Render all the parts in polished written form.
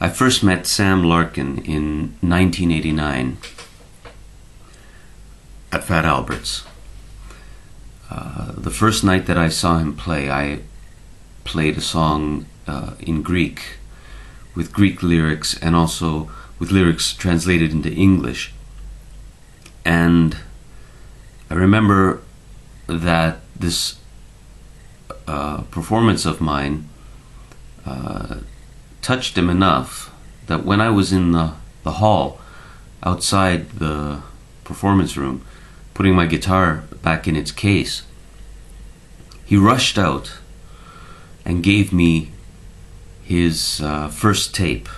I first met Sam Larkin in 1989 at Fat Albert's. The first night that I saw him play, I played a song in Greek, with Greek lyrics and also with lyrics translated into English. And I remember that this performance of mine touched him enough that when I was in the hall outside the performance room, putting my guitar back in its case, he rushed out and gave me his first tape,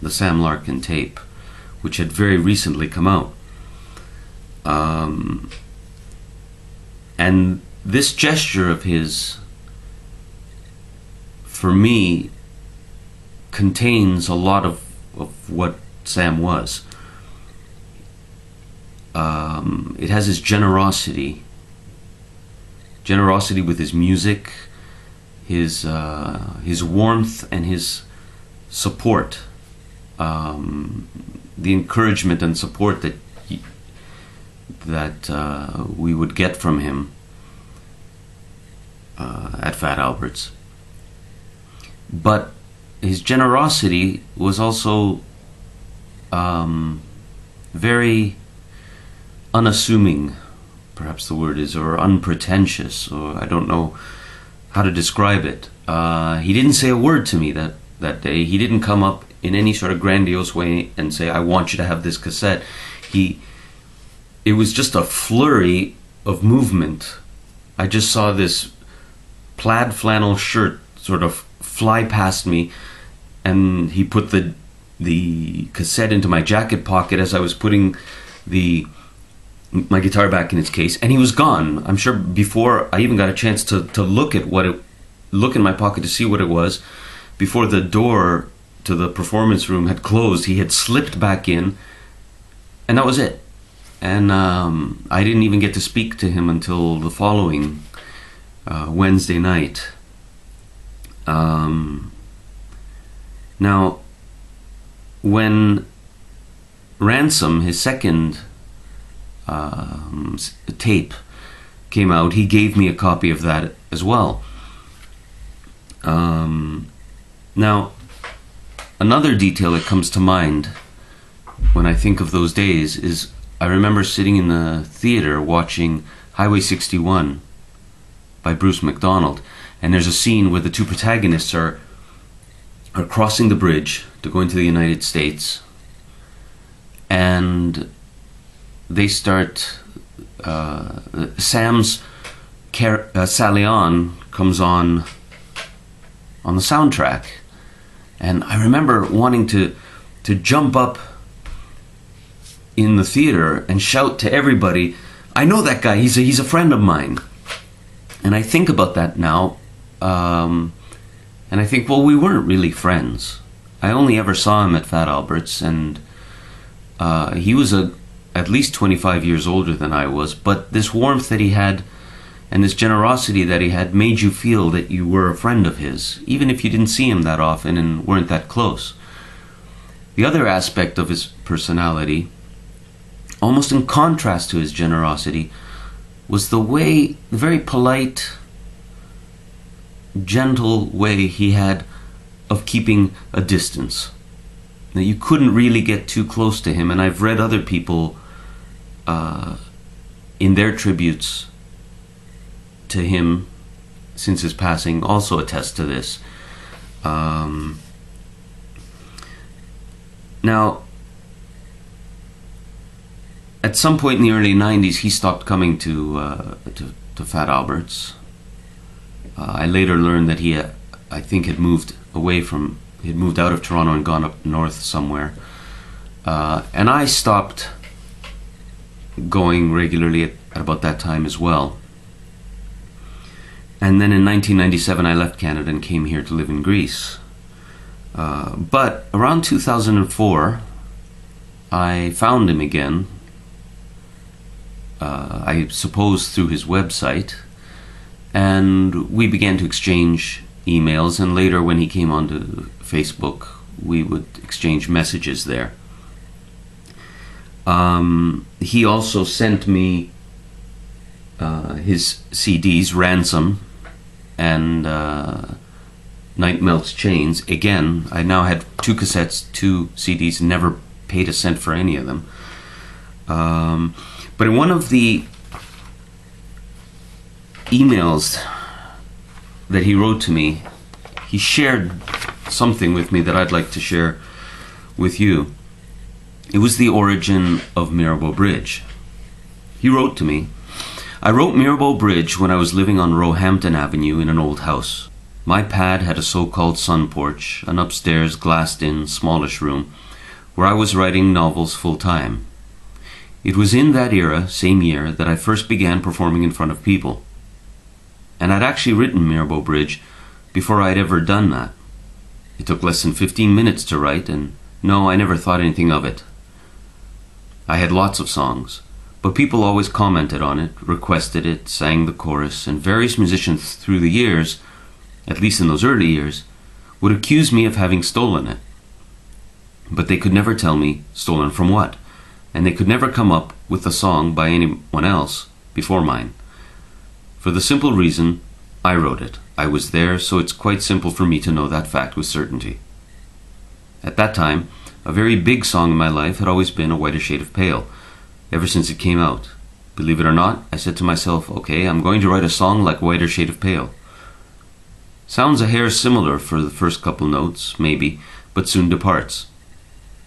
the Sam Larkin tape, which had very recently come out. And this gesture of his, for me, contains a lot of what Sam was. It has his generosity with his music, his warmth and his support, the encouragement and support that we would get from him at Fat Albert's. But his generosity was also very unassuming, perhaps the word is, or unpretentious, or I don't know how to describe it. He didn't say a word to me that day. He didn't come up in any sort of grandiose way and say, "I want you to have this cassette." It was just a flurry of movement. I just saw this plaid flannel shirt sort of fly past me, and he put the cassette into my jacket pocket as I was putting my guitar back in its case, and he was gone. I'm sure before I even got a chance to look in my pocket to see what it was, before the door to the performance room had closed, he had slipped back in, and that was it. And I didn't even get to speak to him until the following Wednesday night. Now, when Ransom, his second tape, came out, he gave me a copy of that as well. Now, another detail that comes to mind when I think of those days is I remember sitting in the theater watching Highway 61 by Bruce MacDonald, and there's a scene where the two protagonists are crossing the bridge to go into the United States, and they start Sam's Sally On comes on the soundtrack, and I remember wanting to jump up in the theater and shout to everybody, "I know that guy, he's a friend of mine." And I think about that now, and I think, well, we weren't really friends. I only ever saw him at Fat Albert's, and he was at least 25 years older than I was, but this warmth that he had and this generosity that he had made you feel that you were a friend of his, even if you didn't see him that often and weren't that close. The other aspect of his personality, almost in contrast to his generosity, was the very polite, gentle way he had of keeping a distance. That you couldn't really get too close to him, and I've read other people in their tributes to him since his passing also attest to this. Now, at some point in the early 90s, he stopped coming to Fat Albert's. I later learned that he, I think, had moved out of Toronto and gone up north somewhere. And I stopped going regularly at about that time as well. And then in 1997, I left Canada and came here to live in Greece. But around 2004, I found him again. I suppose through his website, and we began to exchange emails, and later when he came onto Facebook, we would exchange messages there. He also sent me his CDs, Ransom and Night Melts Chains. Again, I now had 2 cassettes, 2 CDs, never paid a cent for any of them. But in one of the emails that he wrote to me, he shared something with me that I'd like to share with you. It was the origin of Mirabeau Bridge. He wrote to me, "I wrote Mirabeau Bridge when I was living on Roehampton Avenue in an old house. My pad had a so-called sun porch, an upstairs glassed-in, smallish room, where I was writing novels full-time. It was in that era, same year, that I first began performing in front of people. And I'd actually written Mirabeau Bridge before I'd ever done that. It took less than 15 minutes to write, and no, I never thought anything of it. I had lots of songs, but people always commented on it, requested it, sang the chorus, and various musicians through the years, at least in those early years, would accuse me of having stolen it. But they could never tell me stolen from what, and they could never come up with a song by anyone else before mine. For the simple reason, I wrote it. I was there, so it's quite simple for me to know that fact with certainty. At that time, a very big song in my life had always been A Whiter Shade of Pale, ever since it came out. Believe it or not, I said to myself, okay, I'm going to write a song like Whiter Shade of Pale. Sounds a hair similar for the first couple notes, maybe, but soon departs.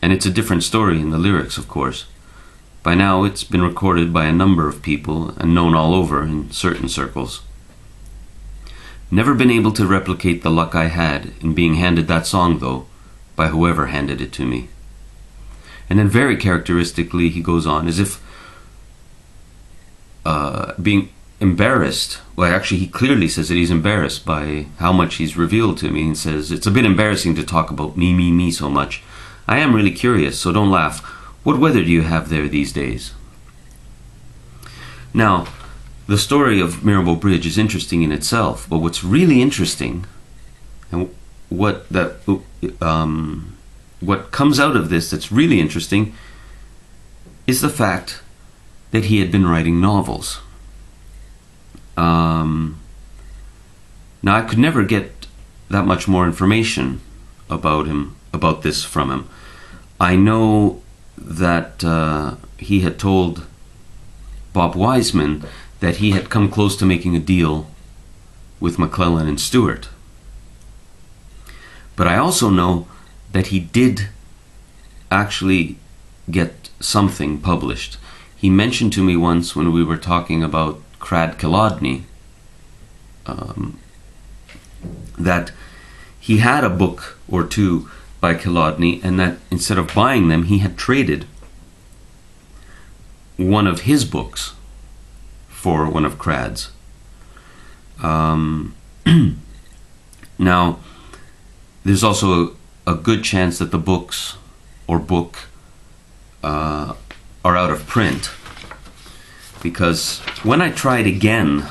And it's a different story in the lyrics, of course. By now, it's been recorded by a number of people and known all over in certain circles. Never been able to replicate the luck I had in being handed that song, though, by whoever handed it to me." And then very characteristically, he goes on, as if being embarrassed. Well, actually, he clearly says that he's embarrassed by how much he's revealed to me, and says, "It's a bit embarrassing to talk about me so much. I am really curious, so don't laugh. What weather do you have there these days?" Now, the story of Mirabeau Bridge is interesting in itself, but what's really interesting, and what comes out of this that's really interesting, is the fact that he had been writing novels. Now, I could never get that much more information about this from him. I know that he had told Bob Wiseman that he had come close to making a deal with McClellan and Stewart. But I also know that he did actually get something published. He mentioned to me once when we were talking about Crad Kilodney that he had a book or two by Kilodney, and that instead of buying them, he had traded one of his books for one of Crad's. Now, there's also a good chance that the books or book are out of print, because when I tried again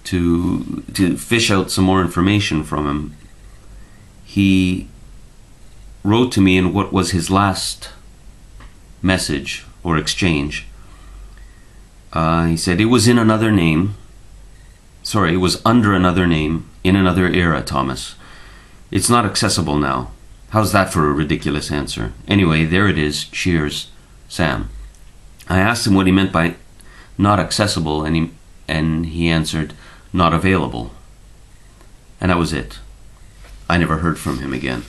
to fish out some more information from him, he wrote to me in what was his last message or exchange. He said, it was under another name, in another era, Thomas. It's not accessible now. How's that for a ridiculous answer? Anyway, there it is. Cheers, Sam. I asked him what he meant by not accessible, and he answered, not available. And that was it. I never heard from him again.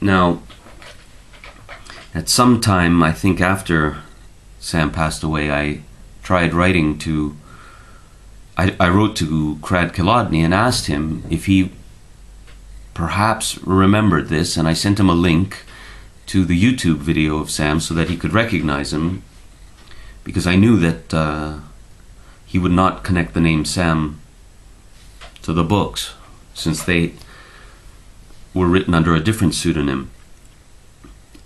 Now, at some time, I think after Sam passed away, I tried writing to... I wrote to Crad Kilodney and asked him if he perhaps remembered this, and I sent him a link to the YouTube video of Sam so that he could recognize him, because I knew that he would not connect the name Sam to the books, since they were written under a different pseudonym.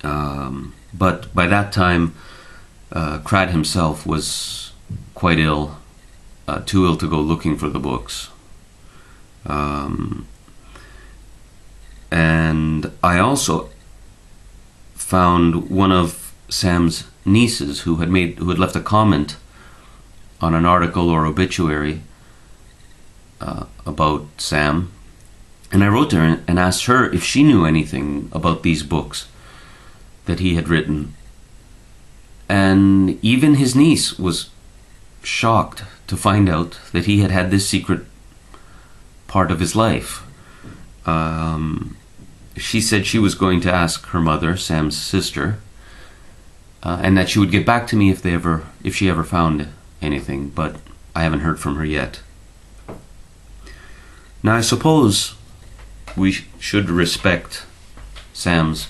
But by that time, Crad himself was quite ill, too ill to go looking for the books. And I also found one of Sam's nieces who had left a comment on an article or obituary about Sam. And I wrote to her and asked her if she knew anything about these books that he had written. And even his niece was shocked to find out that he had this secret part of his life. She said she was going to ask her mother, Sam's sister, and that she would get back to me if she ever found anything, but I haven't heard from her yet. Now, I suppose we should respect Sam's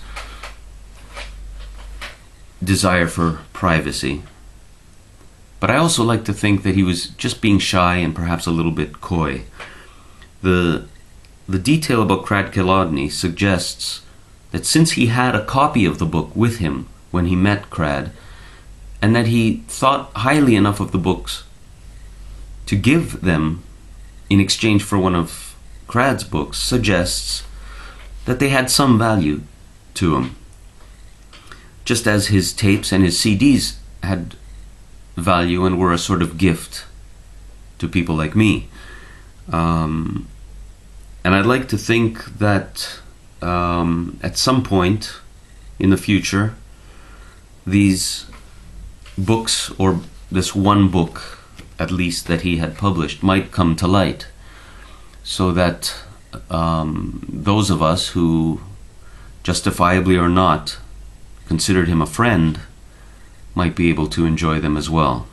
desire for privacy, but I also like to think that he was just being shy and perhaps a little bit coy. The detail about Crad Kilodney suggests that since he had a copy of the book with him when he met Crad, and that he thought highly enough of the books to give them in exchange for one of Crad's books, suggests that they had some value to him, just as his tapes and his CDs had value and were a sort of gift to people like me. And I'd like to think that at some point in the future, these books, or this one book at least that he had published, might come to light, so that those of us who, justifiably or not, considered him a friend might be able to enjoy them as well.